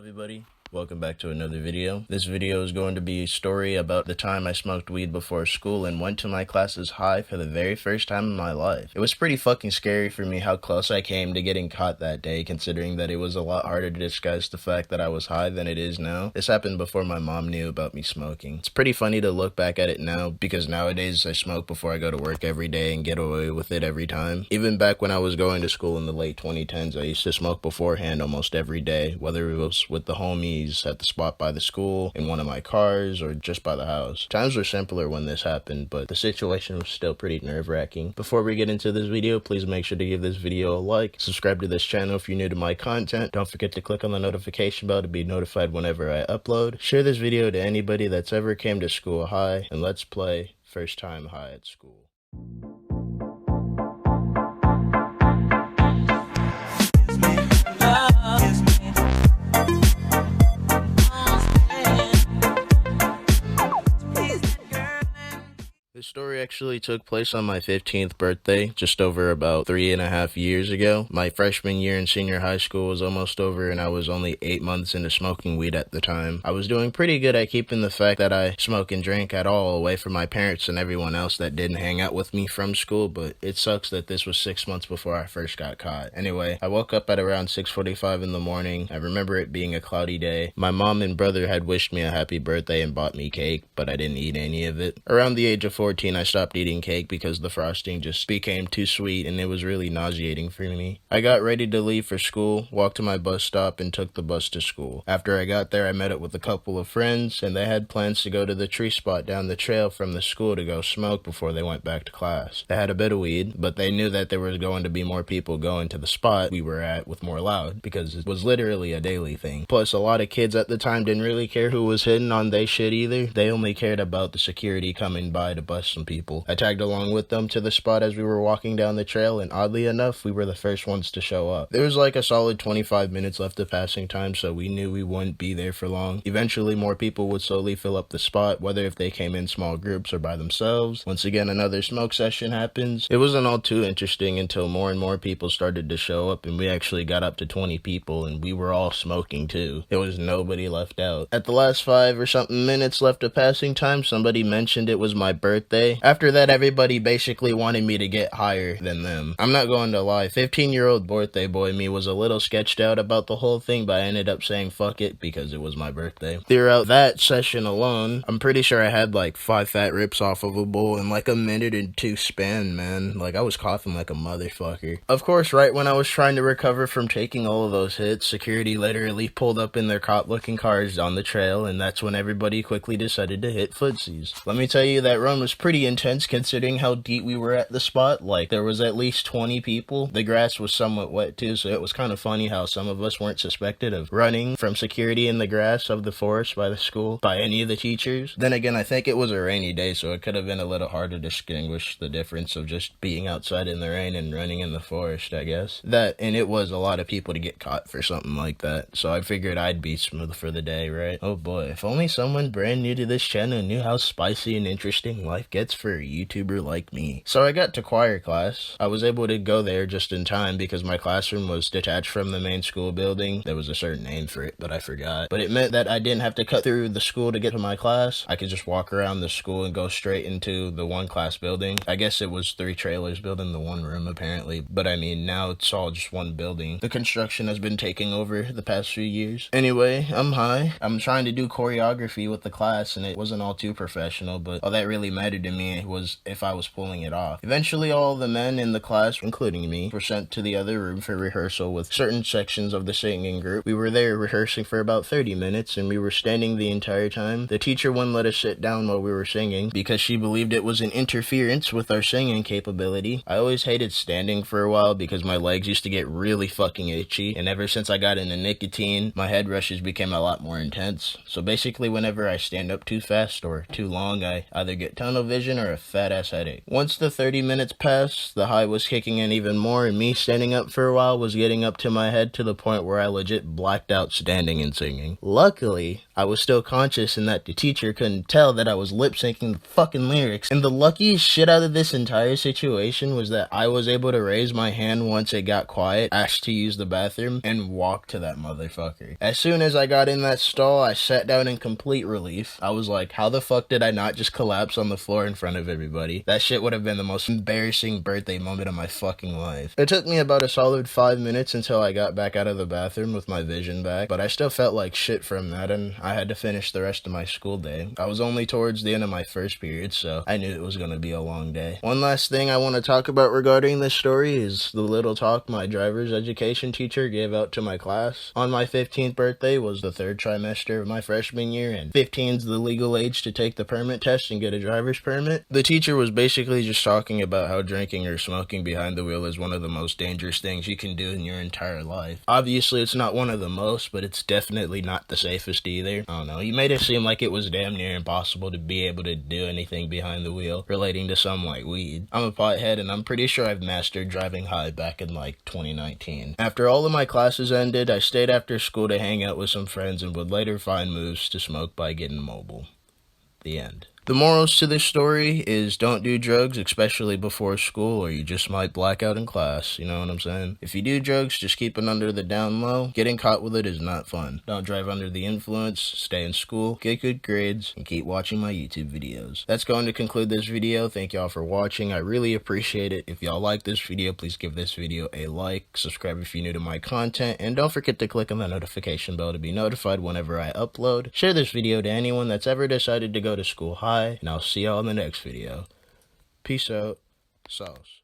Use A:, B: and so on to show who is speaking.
A: everybody, welcome back to another video. This video is going to be a story about the time I smoked weed before school and went to my class's high for the very first time in my life. It was pretty fucking scary for me how close I came to getting caught that day, considering that it was a lot harder to disguise the fact that I was high than it is now. This happened before my mom knew about me smoking. It's pretty funny to look back at it now, because nowadays I smoke before I go to work every day and get away with it every time. Even back when I was going to school in the late 2010s, I used to smoke beforehand almost every day, whether it was with the homies at the spot by the school, in one of my cars, or just by the house. Times were simpler when this happened, but the situation was still pretty nerve-wracking. Before we get into this video, please make sure to give this video a like, subscribe to this channel if you're new to my content, don't forget to click on the notification bell to be notified whenever I upload, share this video to anybody that's ever came to school high, and let's play First Time High at School. This story actually took place on my 15th birthday, just over about 3.5 years ago. My freshman year in senior high school was almost over, and I was only 8 months into smoking weed at the time. I was doing pretty good at keeping the fact that I smoke and drink at all away from my parents and everyone else that didn't hang out with me from school, but it sucks that this was 6 months before I first got caught. Anyway, I woke up at around 6:45 in the morning. I remember it being a cloudy day. My mom and brother had wished me a happy birthday and bought me cake, but I didn't eat any of it. Around the age of 14, I stopped eating cake because the frosting just became too sweet and it was really nauseating for me. I got ready to leave for school, walked to my bus stop, and took the bus to school. After I got there, I met up with a couple of friends, and they had plans to go to the tree spot down the trail from the school to go smoke before they went back to class. They had a bit of weed, but they knew that there was going to be more people going to the spot we were at with more loud, because it was literally a daily thing. Plus, a lot of kids at the time didn't really care who was hitting on they shit either. They only cared about the security coming by to bust some people. I tagged along with them to the spot as we were walking down the trail, and oddly enough, we were the first ones to show up. There was like a solid 25 minutes left of passing time, so we knew we wouldn't be there for long. Eventually, more people would slowly fill up the spot, whether if they came in small groups or by themselves. Once again, another smoke session happens. It wasn't all too interesting until more and more people started to show up, and we actually got up to 20 people, and we were all smoking too. There was nobody left out. At the last 5 or something minutes left of passing time, somebody mentioned it was my birthday. After that, everybody basically wanted me to get higher than them. I'm not going to lie, 15-year-old birthday boy me was a little sketched out about the whole thing, but I ended up saying fuck it because it was my birthday. Throughout that session alone, I'm pretty sure I had like 5 fat rips off of a bowl in like a minute and 2 span, man. Like, I was coughing like a motherfucker. Of course, right when I was trying to recover from taking all of those hits, security literally pulled up in their cop-looking cars on the trail, and that's when everybody quickly decided to hit footsies. Let me tell you, that run was pretty intense considering how deep we were at the spot. Like, there was at least 20 people. The grass was somewhat wet too, so it was kind of funny how some of us weren't suspected of running from security in the grass of the forest by the school by any of the teachers. Then again, I think it was a rainy day, so it could have been a little hard to distinguish the difference of just being outside in the rain and running in the forest, I guess. And it was a lot of people to get caught for something like that, so I figured I'd be smooth for the day, right? Oh boy, if only someone brand new to this channel knew how spicy and interesting life gets for a YouTuber like me. So I got to choir class. I was able to go there just in time because my classroom was detached from the main school building. There was a certain name for it, but I forgot. But it meant that I didn't have to cut through the school to get to my class. I could just walk around the school and go straight into the one class building. I guess it was 3 trailers building the one room apparently, but I mean, now it's all just one building. The construction has been taking over the past few years. Anyway, I'm high. I'm trying to do choreography with the class, and it wasn't all too professional, but all that really mattered to me was if I was pulling it off. Eventually, all the men in the class, including me, were sent to the other room for rehearsal with certain sections of the singing group. We were there rehearsing for about 30 minutes, and we were standing the entire time. The teacher wouldn't let us sit down while we were singing because she believed it was an interference with our singing capability. I always hated standing for a while because my legs used to get really fucking itchy, and ever since I got into nicotine, my head rushes became a lot more intense. So basically, whenever I stand up too fast or too long, I either get tunnel vision or a fat-ass headache. Once the 30 minutes passed, the high was kicking in even more, and me standing up for a while was getting up to my head to the point where I legit blacked out standing and singing. Luckily, I was still conscious and that the teacher couldn't tell that I was lip-syncing the fucking lyrics. And the luckiest shit out of this entire situation was that I was able to raise my hand once it got quiet, asked to use the bathroom, and walk to that motherfucker. As soon as I got in that stall, I sat down in complete relief. I was like, how the fuck did I not just collapse on the floor in front of everybody? That shit would have been the most embarrassing birthday moment of my fucking life. It took me about a solid 5 minutes until I got back out of the bathroom with my vision back, but I still felt like shit from that, and I had to finish the rest of my school day. I was only towards the end of my first period, so I knew it was gonna be a long day. One last thing I want to talk about regarding this story is the little talk my driver's education teacher gave out to my class. On my 15th birthday was the third trimester of my freshman year, and 15 is the legal age to take the permit test and get a driver's permit. The teacher was basically just talking about how drinking or smoking behind the wheel is one of the most dangerous things you can do in your entire life. Obviously, it's not one of the most, but it's definitely not the safest either. I don't know, he made it seem like it was damn near impossible to be able to do anything behind the wheel relating to something like weed. I'm a pothead, and I'm pretty sure I've mastered driving high back in like 2019. After all of my classes ended, I stayed after school to hang out with some friends and would later find moves to smoke by getting mobile. The end. The morals to this story is don't do drugs, especially before school, or you just might black out in class, you know what I'm saying? If you do drugs, just keep it under the down low. Getting caught with it is not fun. Don't drive under the influence, stay in school, get good grades, and keep watching my YouTube videos. That's going to conclude this video. Thank y'all for watching. I really appreciate it. If y'all like this video, please give this video a like, subscribe if you're new to my content, and don't forget to click on the notification bell to be notified whenever I upload. Share this video to anyone that's ever decided to go to school high, and I'll see y'all in the next video. Peace out. Sauce.